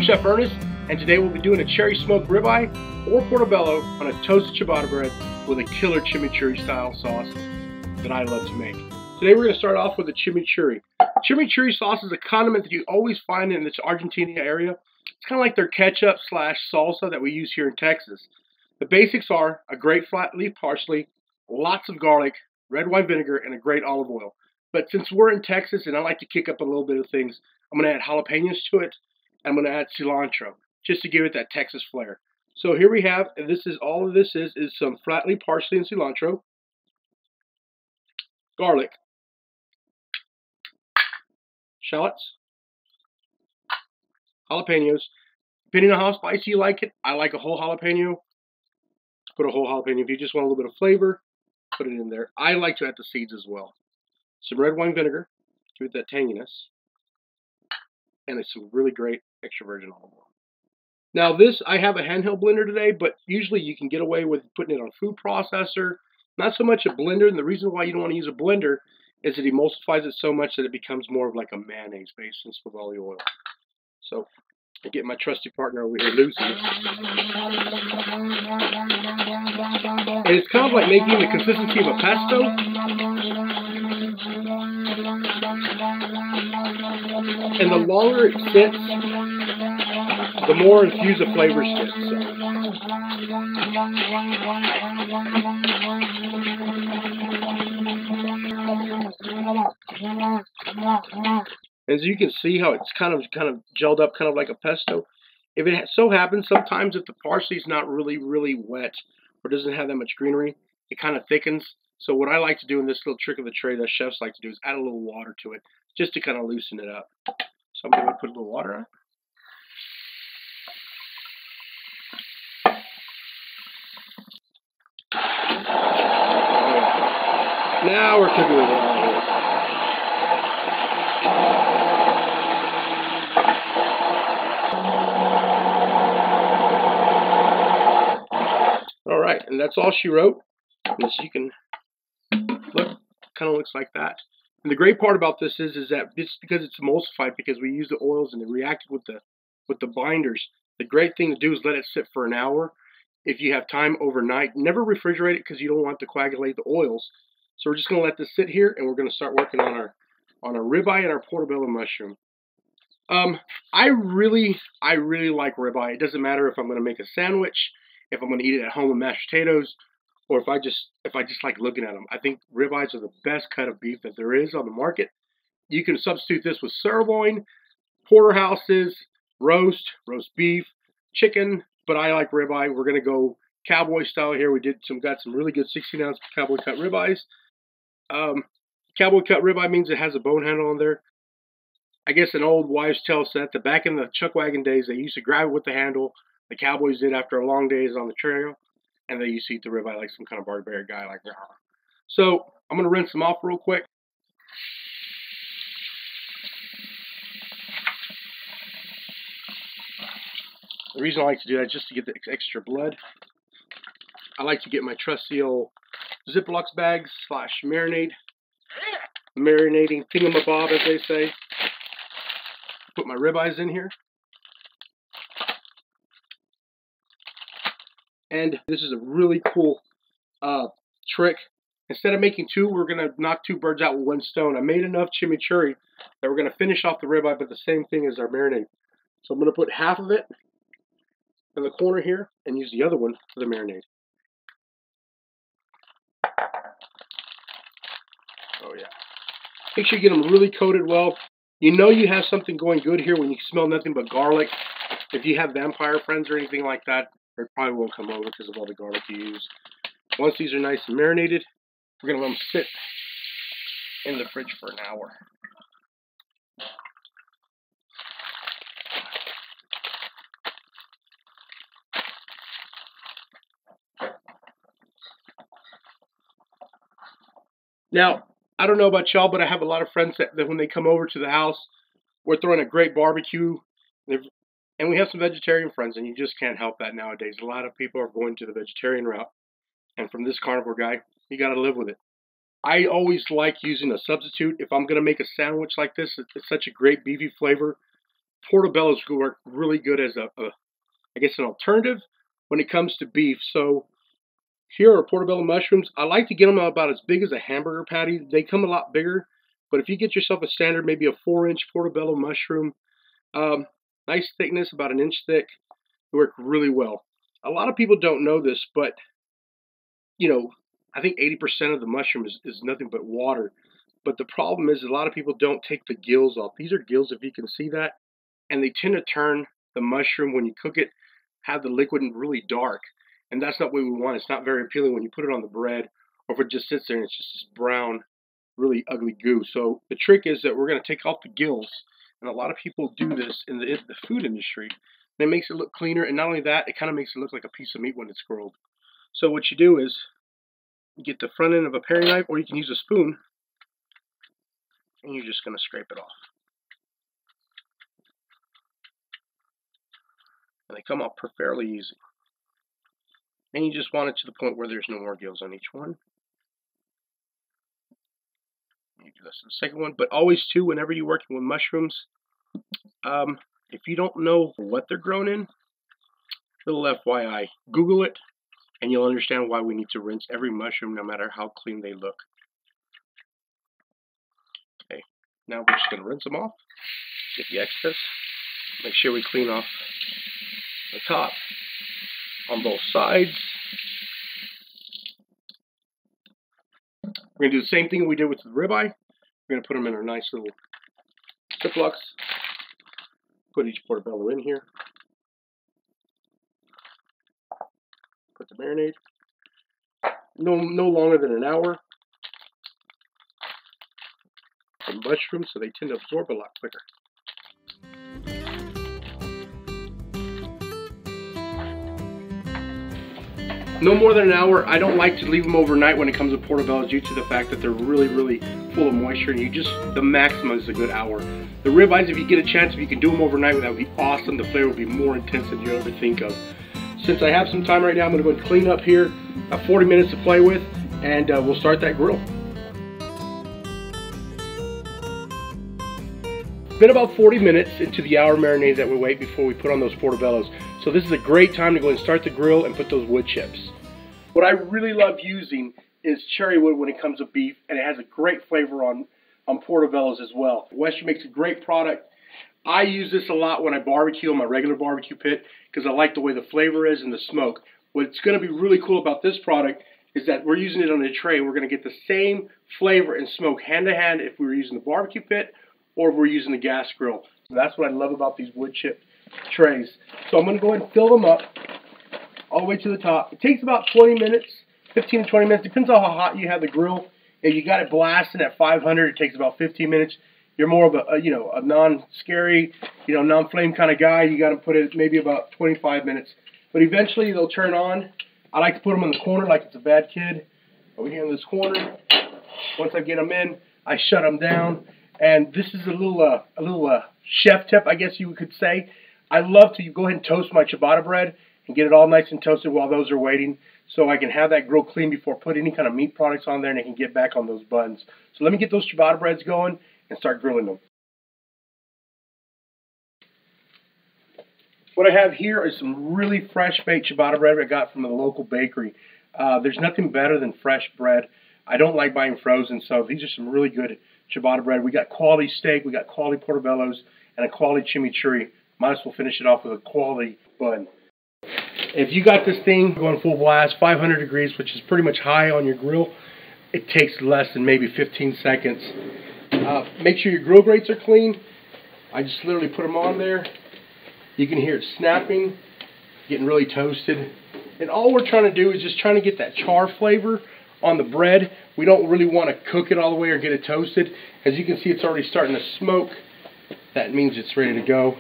I'm Chef Ernest, and today we'll be doing a cherry smoked ribeye or portobello on a toasted ciabatta bread with a killer chimichurri style sauce that I love to make. Today we're going to start off with a chimichurri. Chimichurri sauce is a condiment that you always find in this Argentina area. It's kind of like their ketchup slash salsa that we use here in Texas. The basics are a great flat leaf parsley, lots of garlic, red wine vinegar, and a great olive oil. But since we're in Texas and I like to kick up a little bit of things, I'm going to add jalapenos to it. I'm going to add cilantro just to give it that Texas flair. So here we have, and this is all of this is some flat leaf parsley and cilantro, garlic, shallots, jalapenos. Depending on how spicy you like it, I like a whole jalapeno. Put a whole jalapeno. If you just want a little bit of flavor, put it in there. I like to add the seeds as well. Some red wine vinegar, give it that tanginess, and it's some really great extra virgin olive oil. Now this, I have a handheld blender today, but usually you can get away with putting it on a food processor. Not so much a blender, and the reason why you don't want to use a blender is it emulsifies it so much that it becomes more of like a mayonnaise base with all the oil. So I get my trusty partner over here, Lucy. And it's kind of like making the consistency of a pesto. And the longer it sits, the more infused the flavors get. As you can see how it's kind of gelled up, kind of like a pesto. If it so happens, sometimes if the parsley is not really wet or doesn't have that much greenery, it kind of thickens. So what I like to do in this little trick of the trade that chefs like to do is add a little water to it, just to kind of loosen it up. So I'm going to put a little water on it. Now we're cooking with it. Alright, and that's all she wrote. As you can look, kind of looks like that. And the great part about this is that this, because it's emulsified, because we use the oils and it reacted with the binders, the great thing to do is let it sit for an hour. If you have time overnight, never refrigerate it because you don't want to coagulate the oils. So we're just going to let this sit here, and we're going to start working on our ribeye and our portobello mushroom. I really like ribeye. It doesn't matter if I'm going to make a sandwich, if I'm going to eat it at home with mashed potatoes, or if I just like looking at them. I think ribeyes are the best cut of beef that there is on the market. You can substitute this with sirloin, porterhouses, roast beef, chicken, but I like ribeye. We're going to go cowboy style here. We got some really good 16-ounce cowboy cut ribeyes. Cowboy cut ribeye means it has a bone handle on there. I guess an old wives' tale said that back in the chuck wagon days, they used to grab it with the handle. The cowboys did after a long days on the trail, and they used to eat the ribeye like some kind of barbaric guy like that. So I'm going to rinse them off real quick. The reason I like to do that is just to get the extra blood. I like to get my trusty old Ziploc bags / marinating thingamabob, as they say. Put my ribeyes in here. And this is a really cool trick. Instead of making two, we're going to knock two birds out with one stone. I made enough chimichurri that we're going to finish off the ribeye, but the same thing as our marinade. So I'm going to put half of it in the corner here and use the other one for the marinade. Oh yeah. Make sure you get them really coated well. You know you have something going good here when you smell nothing but garlic. If you have vampire friends or anything like that, they probably won't come over because of all the garlic you use. Once these are nice and marinated, we're going to let them sit in the fridge for an hour. Now, I don't know about y'all, but I have a lot of friends that when they come over to the house, we're throwing a great barbecue. And we have some vegetarian friends, and you just can't help that nowadays. A lot of people are going to the vegetarian route. And from this carnivore guy, you got to live with it. I always like using a substitute. If I'm going to make a sandwich like this, it's such a great beefy flavor. portobellos work really good as I guess an alternative when it comes to beef. So here are portobello mushrooms. I like to get them about as big as a hamburger patty. They come a lot bigger, but if you get yourself a standard, maybe a 4-inch portobello mushroom, nice thickness, about an inch thick, they work really well. A lot of people don't know this, but you know, I think 80% of the mushroom is nothing but water. But the problem is a lot of people don't take the gills off. These are gills, if you can see that, and they tend to turn the mushroom when you cook it, have the liquid really dark. And that's not what we want. It's not very appealing when you put it on the bread, or if it just sits there and it's just this brown, really ugly goo. So the trick is that we're going to take off the gills, and a lot of people do this in the food industry. And it makes it look cleaner, and not only that, it kind of makes it look like a piece of meat when it's grilled. So what you do is you get the front end of a paring knife, or you can use a spoon, and you're just going to scrape it off. And they come off fairly easy. And you just want it to the point where there's no more gills on each one. You do this to the second one, but always too, whenever you're working with mushrooms, if you don't know what they're grown in, little FYI, Google it, and you'll understand why we need to rinse every mushroom no matter how clean they look. Okay, now we're just going to rinse them off, get the excess, make sure we clean off the top on both sides. We're going to do the same thing we did with the ribeye. We're going to put them in our nice little Ziplocs. Put each portobello in here. Put the marinade. No longer than an hour. The mushrooms, so they tend to absorb a lot quicker. No more than an hour. I don't like to leave them overnight when it comes to portobellos due to the fact that they're really full of moisture, and the maximum is a good hour. The ribeyes, if you get a chance, if you can do them overnight, that would be awesome. The flavor will be more intense than you ever think of. Since I have some time right now, I'm going to go and clean up here. 40 minutes to play with, and we'll start that grill. It's been about 40 minutes into the hour marinade that we wait before we put on those portobellos. So this is a great time to go and start the grill and put those wood chips. What I really love using is cherry wood when it comes to beef, and it has a great flavor on portobellos as well. Western makes a great product. I use this a lot when I barbecue on my regular barbecue pit because I like the way the flavor is and the smoke. What's going to be really cool about this product is that we're using it on a tray. We're going to get the same flavor and smoke hand to hand if we were using the barbecue pit or if we're using the gas grill. So that's what I love about these wood chip trays. So I'm going to go ahead and fill them up all the way to the top. It takes about 20 minutes, 15 to 20 minutes. Depends on how hot you have the grill. If you got it blasting at 500, it takes about 15 minutes. You're more of a non-scary, non-flame kind of guy. You got to put it maybe about 25 minutes. But eventually they'll turn on. I like to put them in the corner like it's a bad kid. Over here in this corner. Once I get them in, I shut them down. And this is a little chef tip, I guess you could say. I love to go ahead and toast my ciabatta bread and get it all nice and toasted while those are waiting, so I can have that grill clean before putting any kind of meat products on there, and I can get back on those buns. So let me get those ciabatta breads going and start grilling them. What I have here is some really fresh baked ciabatta bread I got from the local bakery. There's nothing better than fresh bread. I don't like buying frozen, so these are some really good ciabatta bread. We got quality steak, we got quality portobellos, and a quality chimichurri. Might as well finish it off with a quality bun. If you got this thing going full blast, 500 degrees, which is pretty much high on your grill, it takes less than maybe 15 seconds. Make sure your grill grates are clean. I just literally put them on there. You can hear it snapping, getting really toasted. And all we're trying to do is just trying to get that char flavor on the bread. We don't really want to cook it all the way or get it toasted. As you can see, it's already starting to smoke. That means it's ready to go.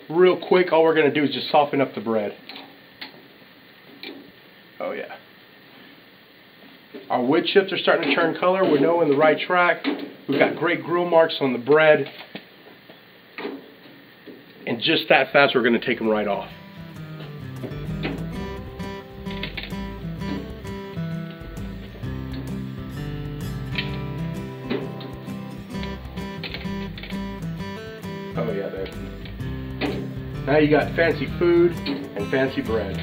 Real quick, all we're going to do is just soften up the bread. Oh yeah. Our wood chips are starting to turn color. We're now in the right track. We've got great grill marks on the bread. And just that fast, we're going to take them right off. Oh yeah, there. Now you got fancy food and fancy bread.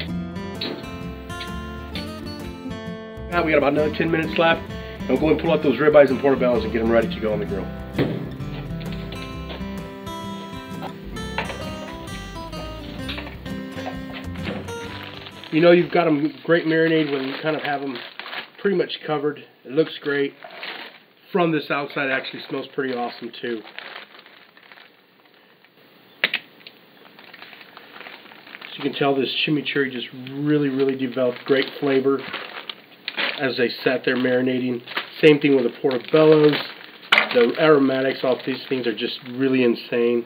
Now we got about another 10 minutes left. And we'll go and pull out those ribeyes and portobellos and get them ready to go on the grill. You know you've got them great marinated when you kind of have them pretty much covered. It looks great. From this outside, it actually smells pretty awesome too. So you can tell this chimichurri just really developed great flavor as they sat there marinating. Same thing with the portobellos. The aromatics off these things are just really insane.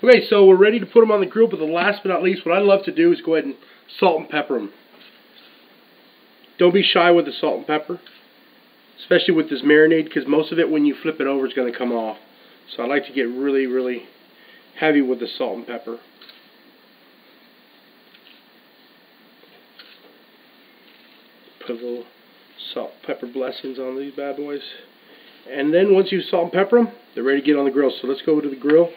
Okay, so we're ready to put them on the grill, but the last but not least, what I love to do is go ahead and salt and pepper them. Don't be shy with the salt and pepper, especially with this marinade, because most of it, when you flip it over, is going to come off. So I like to get really heavy with the salt and pepper. Put a little salt and pepper blessings on these bad boys. And then once you salt and pepper them, they're ready to get on the grill. So let's go to the grill.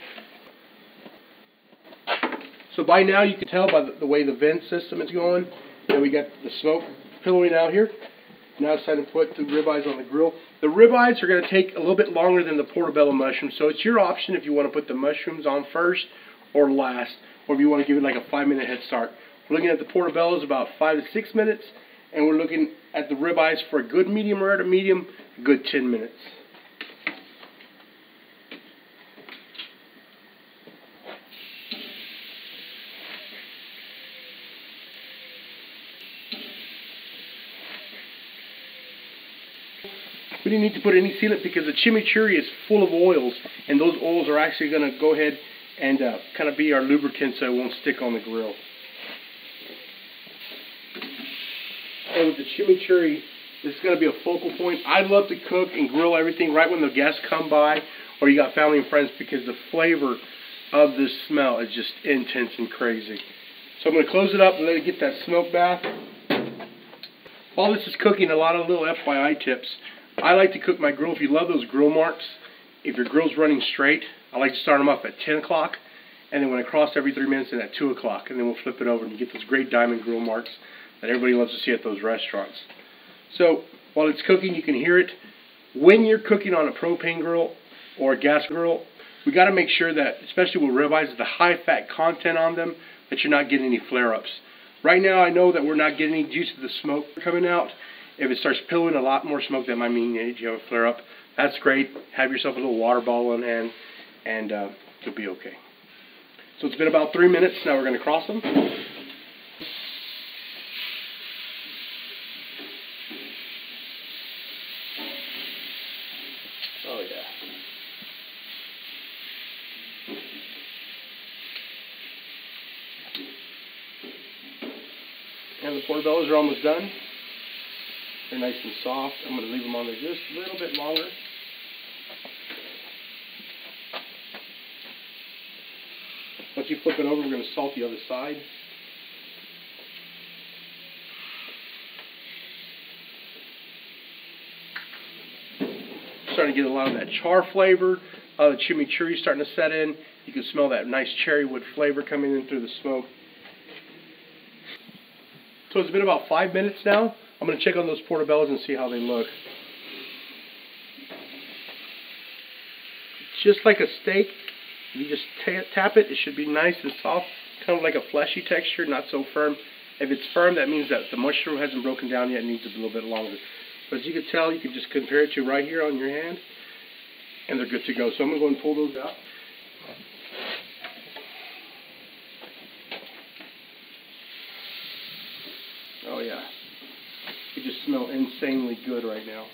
So by now you can tell by the way the vent system is going that we got the smoke billowing out here. Now it's time to put the ribeyes on the grill. The ribeyes are going to take a little bit longer than the portobello mushrooms, so it's your option if you want to put the mushrooms on first or last, or if you want to give it like a 5-minute head start. We're looking at the portobellos about 5 to 6 minutes, and we're looking at the ribeyes for a good medium rare to medium, a good 10 minutes. We didn't need to put any sealant because the chimichurri is full of oils, and those oils are actually going to go ahead and kind of be our lubricant so it won't stick on the grill. And with the chimichurri, this is going to be a focal point. I love to cook and grill everything right when the guests come by or you got family and friends, because the flavor of this smell is just intense and crazy. So I'm going to close it up and let it get that smoke bath. While this is cooking, a lot of little FYI tips. I like to cook my grill. If you love those grill marks, if your grill's running straight, I like to start them up at 10 o'clock, and then when I cross every 3 minutes, then at 2 o'clock, and then we'll flip it over and you get those great diamond grill marks that everybody loves to see at those restaurants. So while it's cooking, you can hear it. When you're cooking on a propane grill or a gas grill, we got to make sure that, especially with ribeyes, the high fat content on them, that you're not getting any flare-ups. Right now, I know that we're not getting any juice of the smoke coming out. If it starts pillowing a lot more smoke, that might mean you have a flare-up. That's great. Have yourself a little water bottle in hand, and you'll be okay. So it's been about 3 minutes. Now we're going to cross them. Oh, yeah. And the portobellos are almost done. They're nice and soft. I'm going to leave them on there just a little bit longer. Once you flip it over, we're going to salt the other side. Starting to get a lot of that char flavor. The chimichurri is starting to set in. You can smell that nice cherry wood flavor coming in through the smoke. So it's been about 5 minutes now. I'm going to check on those portobellos and see how they look. Just like a steak, you just tap it, it should be nice and soft, kind of like a fleshy texture, not so firm. If it's firm, that means that the mushroom hasn't broken down yet, it needs a little bit longer. But as you can tell, you can just compare it to right here on your hand, and they're good to go. So I'm going to go and pull those out. Oh yeah. They just smell insanely good right now.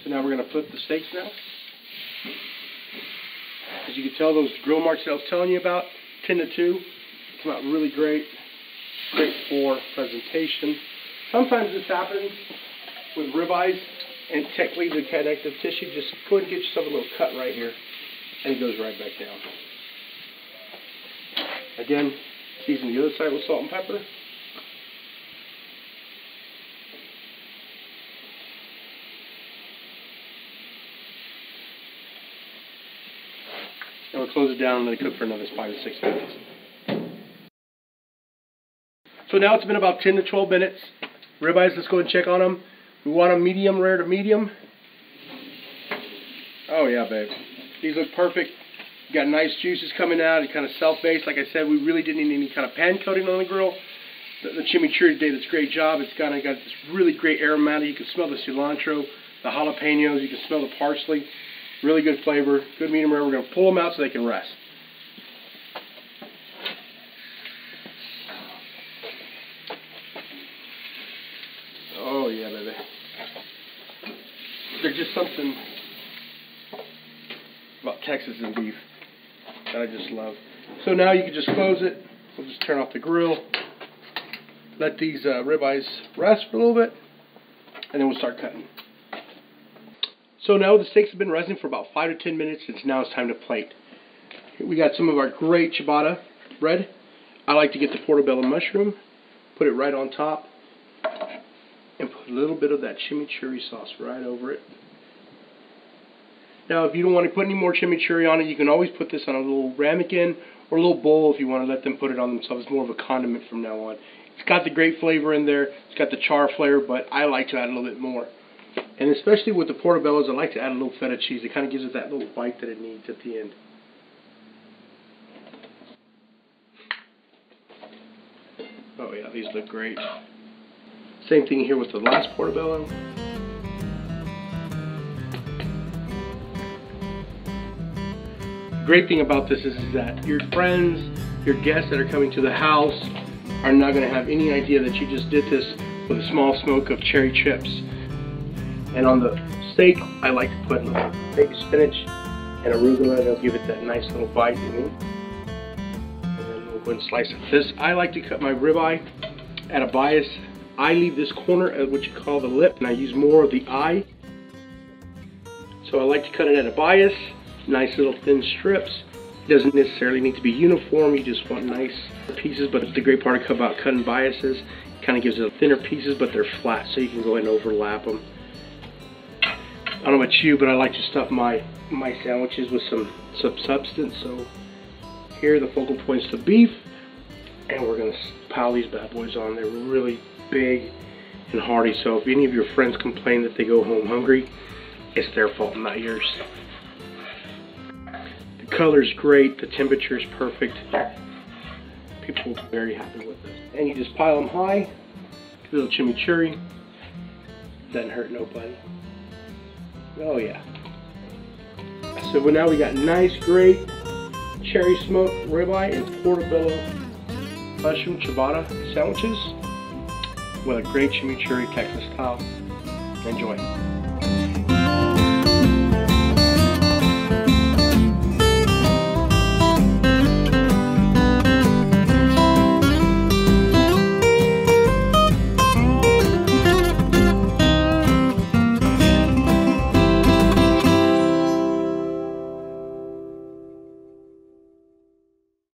So now we're going to flip the steaks now. As you can tell, those grill marks that I was telling you about, 10 to 2, come out really great. Great for presentation. Sometimes this happens with ribeyes, and technically the connective tissue, just go ahead and get yourself a little cut right here, and it goes right back down. Again, Season the other side with salt and pepper. And we'll close it down and let it cook for another 5 to 6 minutes. So now it's been about 10 to 12 minutes. Ribeyes, let's go and check on them. We want them medium rare to medium. Oh yeah, babe. These look perfect. You got nice juices coming out. It's kind of self-based. Like I said, we really didn't need any kind of pan coating on the grill. The chimichurri did its great job. It's kind of got this really great aroma. You can smell the cilantro, the jalapenos. You can smell the parsley. Really good flavor. Good medium rare. We're going to pull them out so they can rest. Oh yeah, baby. There's just something about Texas and beef that I just love. So now you can just close it. We'll just turn off the grill. Let these ribeyes rest for a little bit, and then we'll start cutting. So now the steaks have been resting for about 5 to 10 minutes, and now it's time to plate. Here we got some of our great ciabatta bread. I like to get the portobello mushroom, put it right on top, and put a little bit of that chimichurri sauce right over it. Now, if you don't want to put any more chimichurri on it, you can always put this on a little ramekin or a little bowl if you want to let them put it on themselves. It's more of a condiment from now on. It's got the great flavor in there. It's got the char flavor, but I like to add a little bit more. And especially with the portobellos, I like to add a little feta cheese. It kind of gives it that little bite that it needs at the end. Oh yeah, these look great. Same thing here with the last portobello. The great thing about this is that your friends, your guests that are coming to the house are not going to have any idea that you just did this with a small smoke of cherry chips. And on the steak, I like to put baby spinach and arugula. They'll give it that nice little bite. And then we'll go and slice it. This, I like to cut my ribeye at a bias. I leave this corner at what you call the lip, and I use more of the eye. So I like to cut it at a bias. Nice little thin strips. It doesn't necessarily need to be uniform. You just want nice pieces. But the great part about cutting biases, it kind of gives it thinner pieces, but they're flat, so you can go ahead and overlap them. I don't know about you, but I like to stuff my sandwiches with some substance. So here, the focal point's the beef, and we're gonna pile these bad boys on. They're really big and hearty. So if any of your friends complain that they go home hungry, it's their fault, not yours. The color's great. The temperature's perfect. People will be very happy with this. And you just pile them high. A little chimichurri. Doesn't hurt nobody. Oh yeah. So now we got nice, great cherry smoked ribeye and portobello mushroom ciabatta sandwiches with a great chimichurri Texas style. Enjoy.